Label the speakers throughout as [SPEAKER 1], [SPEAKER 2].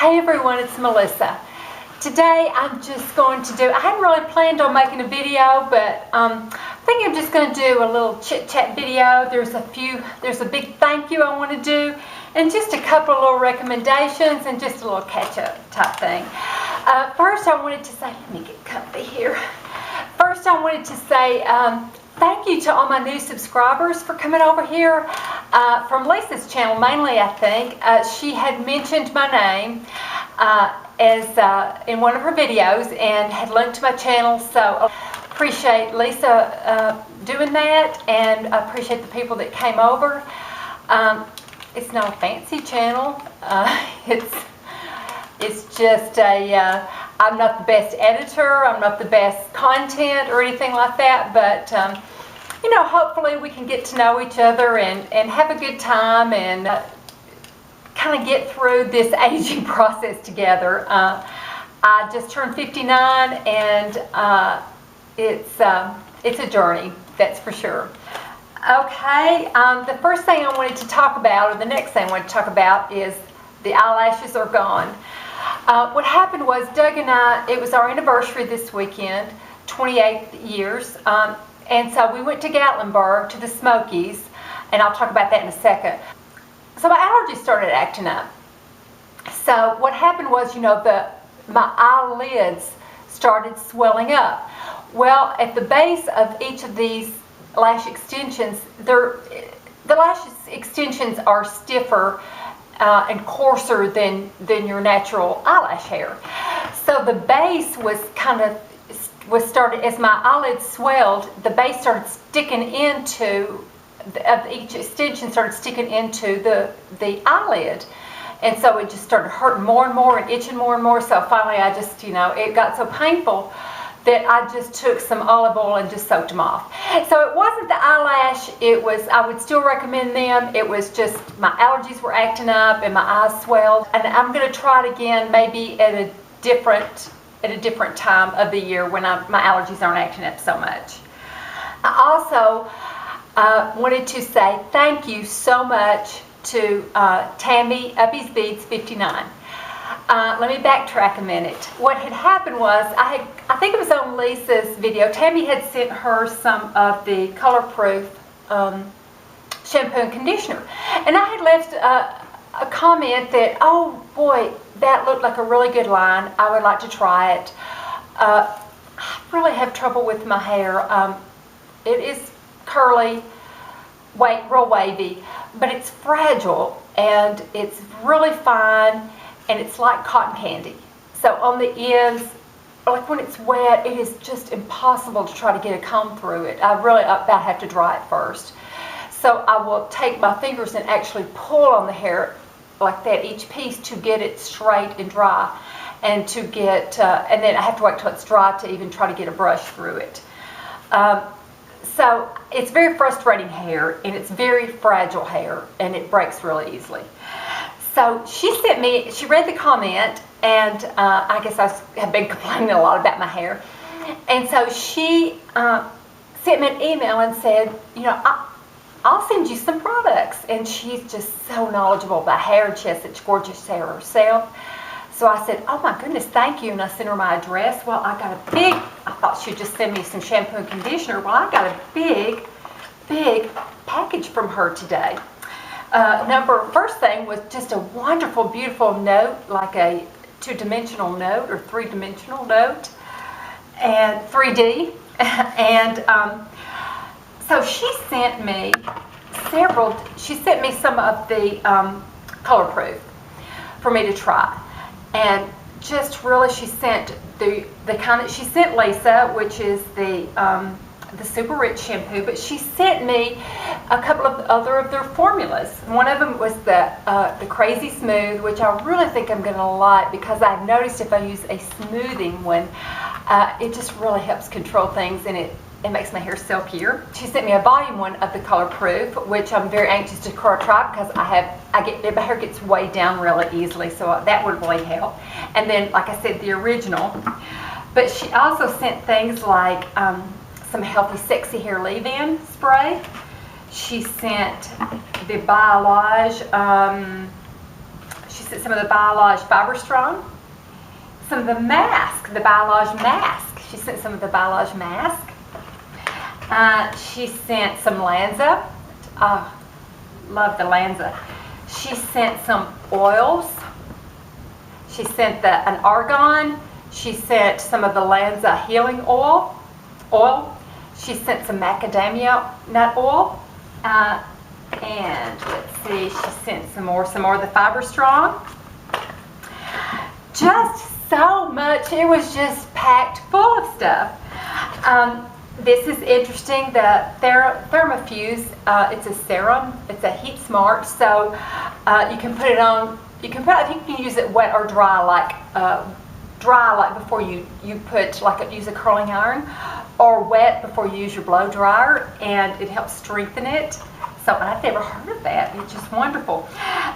[SPEAKER 1] Hey everyone, it's Melissa. Today I'm just going to I hadn't really planned on making a video, but I think I'm just going to do a little chit chat video. There's a big thank you I want to do, and just a couple of little recommendations and just a little catch up type thing. First I wanted to say, let me get comfy here. First I wanted to say thank you to all my new subscribers for coming over here. From Lisa's channel mainly, I think. She had mentioned my name in one of her videos and had linked to my channel, so I appreciate Lisa doing that, and I appreciate the people that came over. It's not a fancy channel. It's just I'm not the best editor, I'm not the best content or anything like that, but you know, hopefully we can get to know each other and have a good time and kind of get through this aging process together. I just turned 59, and it's a journey, that's for sure. Okay, the first thing I wanted to talk about, or the next thing I wanted to talk about, is the eyelashes are gone. What happened was Doug and I, it was our anniversary this weekend, 28 years, and so we went to Gatlinburg to the Smokies, and I'll talk about that in a second. So my allergies started acting up. So what happened was, you know, my eyelids started swelling up. Well, at the base of each of these lash extensions, the lash extensions are stiffer and coarser than your natural eyelash hair. So the base started, as my eyelids swelled, the base started sticking into, each extension started sticking into the eyelid. And so it just started hurting more and more and itching more and more. So finally I just, you know, it got so painful that I just took some olive oil and just soaked them off. So it wasn't the eyelash, I would still recommend them. It was just my allergies were acting up and my eyes swelled. And I'm going to try it again maybe at a different time of the year when my allergies aren't acting up so much. I also wanted to say thank you so much to Tammy Uppy's Beads 59. Let me backtrack a minute. What had happened was, I think it was on Lisa's video, Tammy had sent her some of the color-proof shampoo and conditioner. And I had left a comment that, oh boy, that looked like a really good line. I would like to try it. I really have trouble with my hair. It is curly, real wavy, but it's fragile and it's really fine. And it's like cotton candy. So on the ends, like when it's wet, it is just impossible to try to get a comb through it. I really about have to dry it first. So I will take my fingers and actually pull on the hair like that, each piece, to get it straight and dry, and to get, and then I have to wait till it's dry to even try to get a brush through it. So it's very frustrating hair, and it's very fragile hair, and it breaks really easily. So she read the comment, and I guess I have been complaining a lot about my hair. And so she sent me an email and said, you know, I'll send you some products. And she's just so knowledgeable about hair, and she has such gorgeous hair herself. So I said, oh my goodness, thank you. And I sent her my address. Well, I thought she'd just send me some shampoo and conditioner. Well, I got a big, big package from her today. First thing was just a wonderful, beautiful note, like a 2-dimensional note or 3-dimensional note, and 3D. And so she sent me some of the color proof for me to try. And just really, she sent she sent Lisa, which is the Super Rich shampoo, but she sent me a couple of other of their formulas. One of them was the Crazy Smooth, which I really think I'm going to like, because I've noticed if I use a smoothing one, it just really helps control things, and it makes my hair silkier. She sent me a volume one of the Color Proof, which I'm very anxious to try, because my hair gets weighed down really easily, so that would really help. And then, like I said, the original. But she also sent things like some Healthy Sexy Hair Leave-In spray. She sent the Biolage. She sent some of the Biolage Fiber Strong. Some of the mask, the Biolage mask. She sent some of the Biolage mask. She sent some Lanza. Love the Lanza. She sent some oils. She sent an argan. She sent some of the Lanza healing oil. She sent some macadamia nut oil. And let's see, she sent some more of the Fiber Strong. Just so much. It was just packed full of stuff. This is interesting, the Thermofuse. It's a serum. It's a heat smart, so you can put it on. I think you can use it wet or dry, like before you use a curling iron, or wet before you use your blow dryer, and it helps strengthen it. So I've never heard of that. It's just wonderful.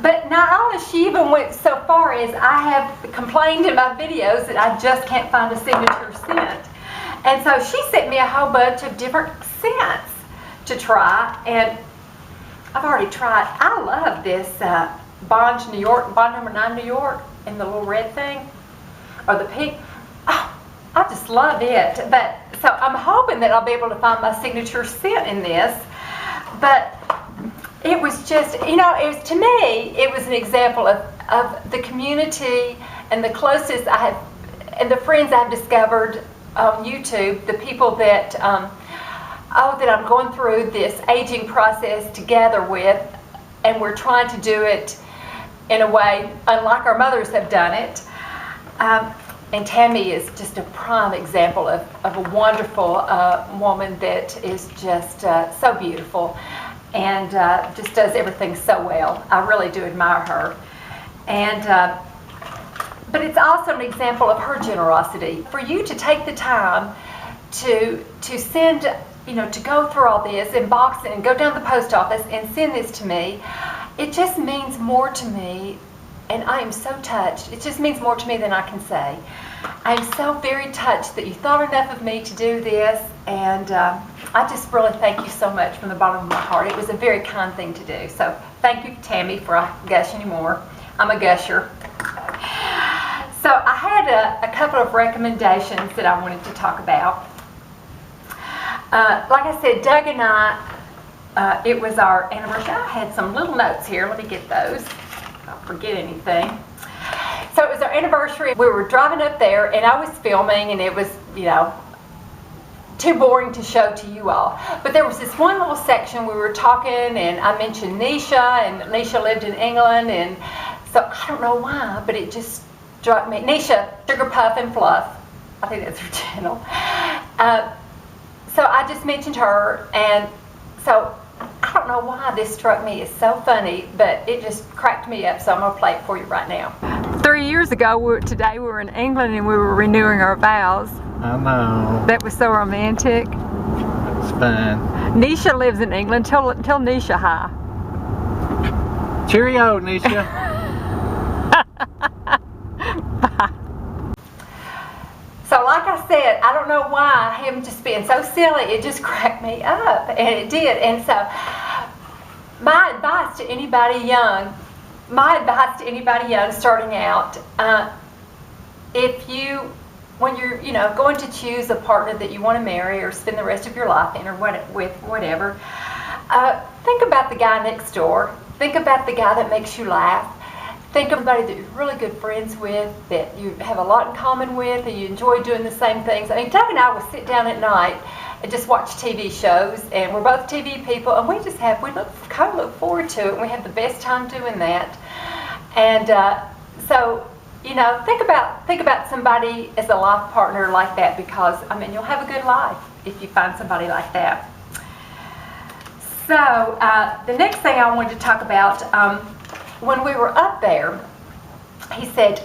[SPEAKER 1] But not only, she even went so far as I have complained in my videos that I just can't find a signature scent. And so she sent me a whole bunch of different scents to try, and I've already tried. I love this Bond number 9 New York, in the little red thing, or the pink. Oh, I just love it. But so I'm hoping that I'll be able to find my signature scent in this. But it was just, to me, it was an example of the community and the closest I have, and the friends I've discovered on YouTube, the people that, that I'm going through this aging process together with, and we're trying to do it in a way unlike our mothers have done it. And Tammy is just a prime example of a wonderful woman that is just so beautiful, and just does everything so well. I really do admire her. And but it's also an example of her generosity. For you to take the time to send, to go through all this and box it and go down to the post office and send this to me, it just means more to me, and I am so touched. It just means more to me than I can say. I'm so very touched that you thought enough of me to do this, and I just really thank you so much from the bottom of my heart. It was a very kind thing to do. So thank you, Tammy, for I gush anymore. I'm a gusher. So I had a couple of recommendations that I wanted to talk about. Like I said, Doug and I, it was our anniversary. I had some little notes here. Let me get those. I'll forget anything. So it was our anniversary. We were driving up there, and I was filming, and it was, too boring to show to you all. But there was this one little section we were talking, and I mentioned Nisha, and Nisha lived in England, and so I don't know why, but it just struck me. Nisha, Sugar Puff and Fluff. I think that's her channel. So I just mentioned her, and so I don't know why this struck me. It's so funny, but it just cracked me up, so I'm going to play it for you right now. 3 years ago, today we were in England, and we were renewing our vows.
[SPEAKER 2] I know.
[SPEAKER 1] That was so romantic.
[SPEAKER 2] It was fun.
[SPEAKER 1] Nisha lives in England. Tell Nisha hi.
[SPEAKER 2] Cheerio, Nisha.
[SPEAKER 1] Bye. So like I said, I don't know why him just being so silly, it just cracked me up, and it did. And so my advice to anybody young starting out, when you're going to choose a partner that you want to marry or spend the rest of your life in, or whatever, think about the guy next door. Think about the guy that makes you laugh. Think of somebody that you're really good friends with, that you have a lot in common with, and you enjoy doing the same things. I mean, Doug and I will sit down at night and just watch TV shows, and we're both TV people, and we look forward to it, and we have the best time doing that. And so, think about somebody as a life partner like that, because you'll have a good life if you find somebody like that. So the next thing I wanted to talk about, when we were up there, he said,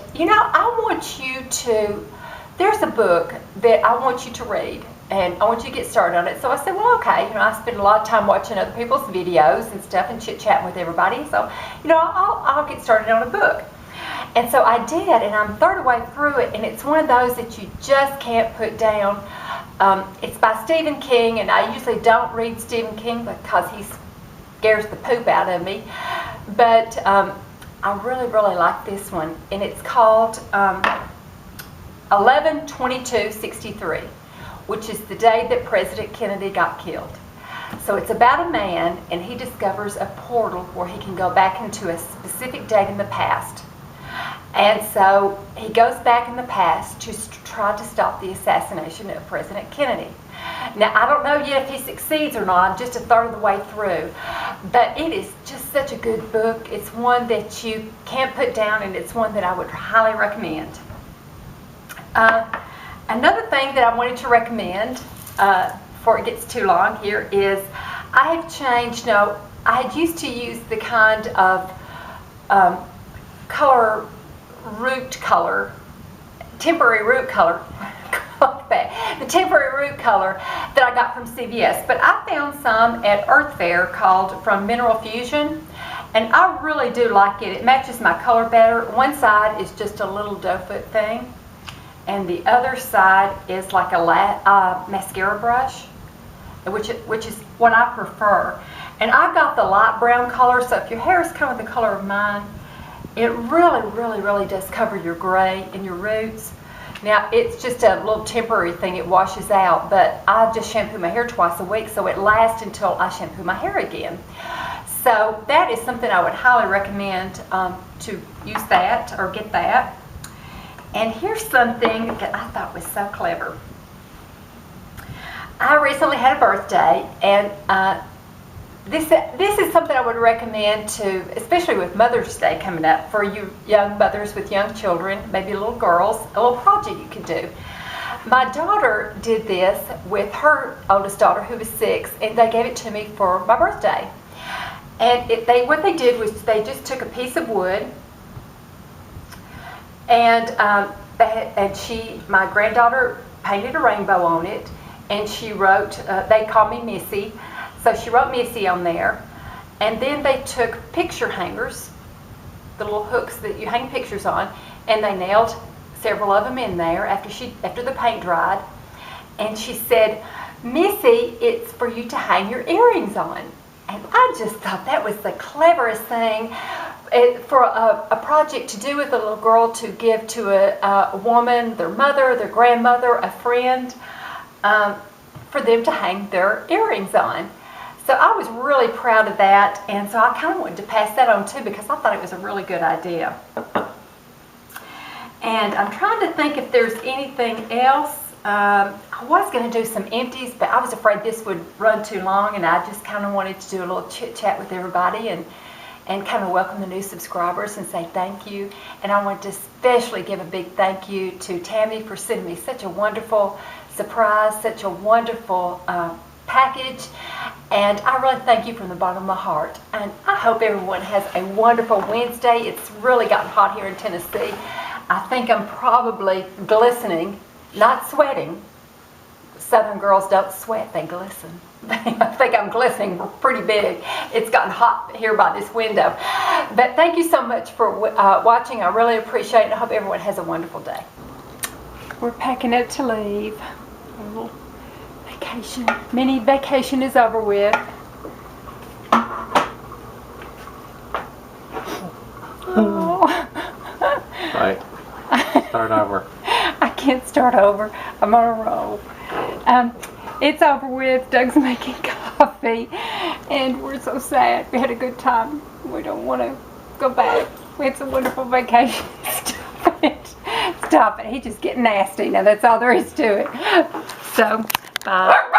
[SPEAKER 1] there's a book that I want you to read, and I want you to get started on it. So I said, well, okay. I spend a lot of time watching other people's videos and stuff and chit-chatting with everybody. So, I'll get started on a book. And so I did, and I'm third way through it, and it's one of those that you just can't put down. It's by Stephen King, and I usually don't read Stephen King because he scares the poop out of me. But I really, really like this one, and it's called 11/22/63, which is the day that President Kennedy got killed. So it's about a man, and he discovers a portal where he can go back into a specific date in the past. And so he goes back in the past to try to stop the assassination of President Kennedy. Now, I don't know yet if he succeeds or not. I'm just a third of the way through. But it is just such a good book. It's one that you can't put down, and it's one that I would highly recommend. Another thing that I wanted to recommend before it gets too long here is I have changed. No, I had used to use the kind of temporary root color, the temporary root color that I got from CVS. But I found some at Earth Fair called From Mineral Fusion, and I really do like it. It matches my color better. One side is just a little doe foot thing, and the other side is like a mascara brush, which is what I prefer. And I've got the light brown color, so if your hair is kind of the color of mine, it really, really, really does cover your gray and your roots. Now, it's just a little temporary thing. It washes out, but I just shampoo my hair twice a week, so it lasts until I shampoo my hair again. So that is something I would highly recommend to use that or get that. And here's something that I thought was so clever. I recently had a birthday, and this is something I would recommend to, especially with Mother's Day coming up, for you young mothers with young children, maybe little girls, a little project you could do. My daughter did this with her oldest daughter, who was 6, and they gave it to me for my birthday. And what they did was they just took a piece of wood, and my granddaughter painted a rainbow on it, and she wrote, they called me Missy, so she wrote Missy on there. And then they took picture hangers, the little hooks that you hang pictures on, and they nailed several of them in there after the paint dried. And she said, Missy, it's for you to hang your earrings on. And I just thought that was the cleverest thing for a project to do with a little girl, to give to a woman, their mother, their grandmother, a friend, for them to hang their earrings on. So I was really proud of that, and so I kind of wanted to pass that on too, because I thought it was a really good idea. And I'm trying to think if there's anything else. I was going to do some empties, but I was afraid this would run too long, and I just kind of wanted to do a little chit chat with everybody and kind of welcome the new subscribers and say thank you. And I want to especially give a big thank you to Tammy for sending me such a wonderful surprise, such a wonderful package, and I really thank you from the bottom of my heart. And I hope everyone has a wonderful Wednesday. It's really gotten hot here in Tennessee. I think I'm probably glistening, not sweating. Southern girls don't sweat, they glisten. I think I'm glistening pretty big. It's gotten hot here by this window. But thank you so much for watching. I really appreciate it. I hope everyone has a wonderful day. We're packing up to leave. A little vacation, mini vacation is over with. Oh.
[SPEAKER 2] Right. Start over.
[SPEAKER 1] I can't start over. I'm on a roll. It's over with. Doug's making coffee, and we're so sad. We had a good time. We don't want to go back. We had some wonderful vacation. Stop it. Stop it. He's just getting nasty. Now that's all there is to it. So, bye.